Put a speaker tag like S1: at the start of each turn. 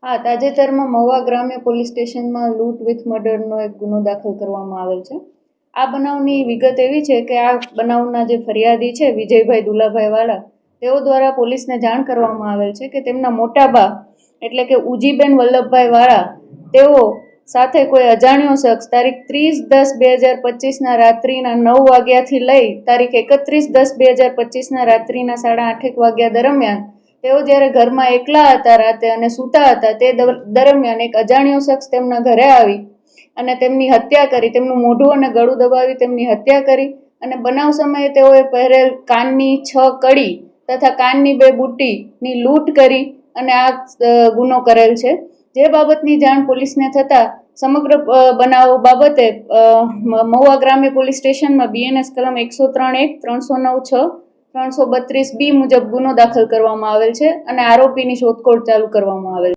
S1: હા, તાજેતરમાં મહુવા ગ્રામ્ય પોલીસ સ્ટેશનમાં લૂંટ વિથ મર્ડરનો એક ગુનો દાખલ કરવામાં આવેલ છે. આ બનાવની વિગત એવી છે કે આ બનાવના જે ફરિયાદી છે વિજયભાઈ દુલાભાઈ વાળા, તેઓ દ્વારા પોલીસને જાણ કરવામાં આવેલ છે કે તેમના મોટા બા એટલે કે ઉજીબેન વલ્લભભાઈ વાળા તેઓ સાથે કોઈ અજાણ્યો શખ્સ તારીખ 30/10/2025ના રાત્રિના 9 વાગ્યાથી લઈ તારીખ 31/10/2025ના રાત્રિના 8:30 વાગ્યા દરમિયાન તેઓ જ્યારે ઘરમાં એકલા હતા રાતે અને સૂતા હતા તે દરમિયાન એક અજાણ્યો શખ્સ તેમના ઘરે આવી અને તેમની હત્યા કરી, તેમનું મોઢું અને ગળું દબાવી તેમની હત્યા કરી અને બનાવ સમયે તેઓએ પહેરેલ કાનની 6 કડી તથા કાનની 2 બુટ્ટીની લૂંટ કરી અને આ ગુનો કરેલ છે. જે બાબતની જાણ પોલીસને થતાં સમગ્ર બનાવ બાબતે મહુવા ગ્રામ્ય પોલીસ સ્ટેશનમાં BNS કલમ 103(1), 309(6), 332B મુજબ ગુનો દાખલ કરવામાં આવેલ છે અને આરોપીની શોધખોળ ચાલુ કરવામાં આવેલ છે.